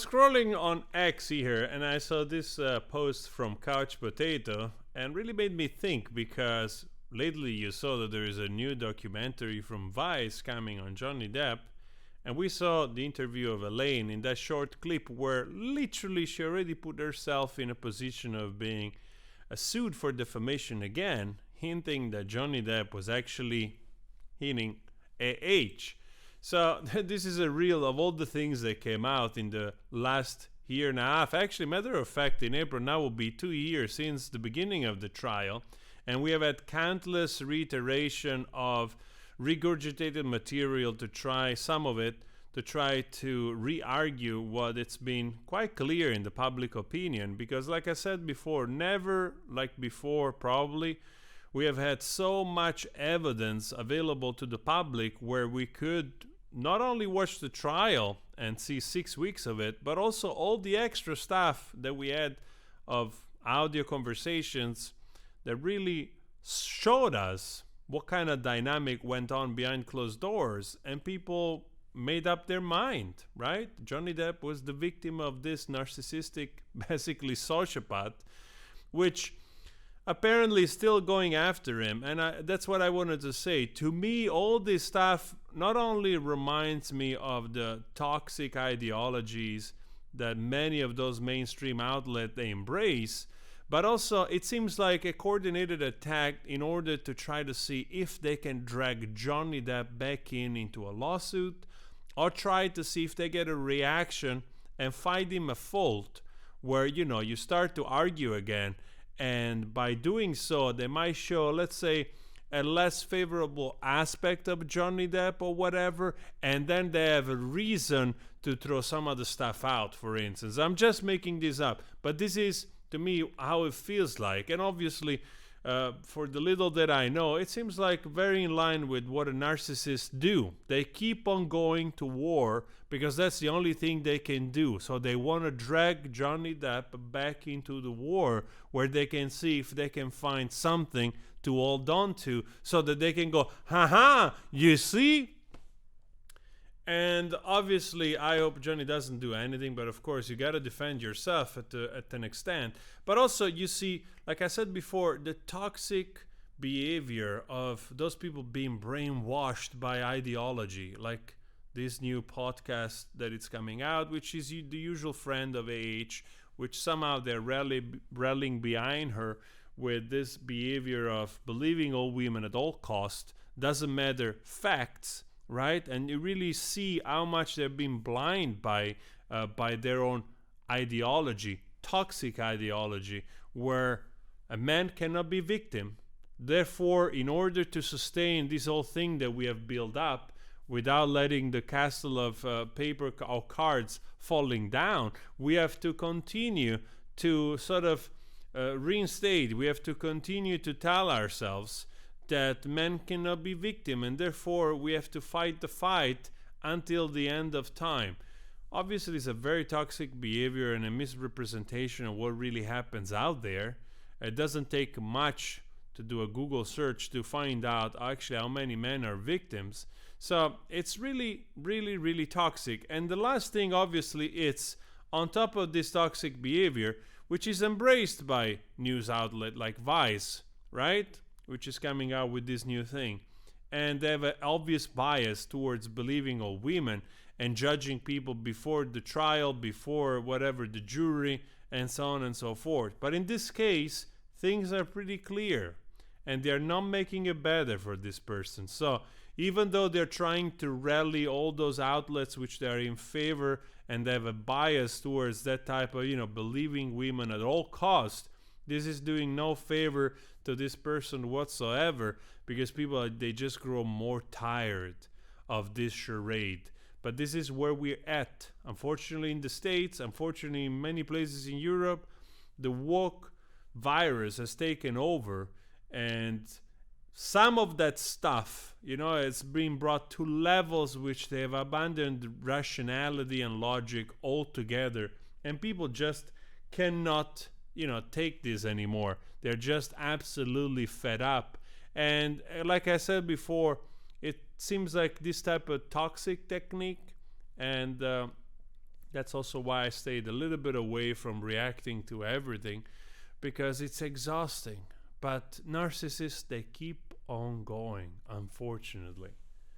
scrolling on X here, and I saw this post from Couch Potato, and really made me think, because lately you saw that there is a new documentary from Vice coming on Johnny Depp, and we saw the interview of Elaine in that short clip where literally she already put herself in a position of being sued for defamation again, hinting that Johnny Depp was actually hitting AH. So this is a reel of all the things that came out in the last year and a half. Actually, matter of fact, in April now will be 2 years since the beginning of the trial, and we have had countless reiteration of regurgitated material to try, some of it, to try to re-argue what it's been quite clear in the public opinion. Because like I said before, never like before probably, we have had so much evidence available to the public where we could not only watch the trial and see 6 weeks of it, but also all the extra stuff that we had of audio conversations that really showed us what kind of dynamic went on behind closed doors, and people made up their mind, right? Johnny Depp was the victim of this narcissistic, basically sociopath, which apparently is still going after him. And that's what I wanted to say. To me, all this stuff not only reminds me of the toxic ideologies that many of those mainstream outlets they embrace, but also it seems like a coordinated attack in order to try to see if they can drag Johnny Depp back into a lawsuit, or try to see if they get a reaction and find him a fault where, you know, you start to argue again. And by doing so, they might show, let's say, a less favorable aspect of Johnny Depp or whatever, and then they have a reason to throw some of the stuff out, for instance. I'm just making this up, but this is, to me, how it feels like. And obviously, for the little that I know, it seems like very in line with what a narcissist do. They keep on going to war because that's the only thing they can do. So they want to drag Johnny Depp back into the war where they can see if they can find something to hold on to so that they can go, haha, you see? And obviously, I hope Johnny doesn't do anything, but of course, you got to defend yourself at an extent. But also, you see, like I said before, the toxic behavior of those people being brainwashed by ideology, like this new podcast that it's coming out, which is the usual friend of AH, which somehow they're rallying behind her with this behavior of believing all women at all cost, doesn't matter facts, right? And you really see how much they're being blind by their own ideology, toxic ideology, where a man cannot be victim. Therefore, in order to sustain this whole thing that we have built up without letting the castle of paper or cards falling down, we have to continue to sort of reinstate. We have to continue to tell ourselves that men cannot be victim, and therefore we have to fight the fight until the end of time. Obviously, it's a very toxic behavior and a misrepresentation of what really happens out there. It doesn't take much to do a Google search to find out actually how many men are victims. So it's really, really, really toxic. And the last thing, obviously, it's on top of this toxic behavior, which is embraced by news outlet like Vice, right? Which is coming out with this new thing. And they have an obvious bias towards believing all women and judging people before the trial, before whatever, the jury, and so on and so forth. But in this case, things are pretty clear, and they're not making it better for this person. So even though they're trying to rally all those outlets which they are in favor and they have a bias towards that type of, believing women at all cost, this is doing no favor to this person whatsoever, because people, they just grow more tired of this charade. But this is where we're at. Unfortunately in the States, unfortunately in many places in Europe, the woke virus has taken over, and some of that stuff, it's being brought to levels which they have abandoned rationality and logic altogether, and people just cannot take this anymore. They're just absolutely fed up. And like I said before, it seems like this type of toxic technique and That's also why I stayed a little bit away from reacting to everything, because it's exhausting. But narcissists, they keep on going, unfortunately.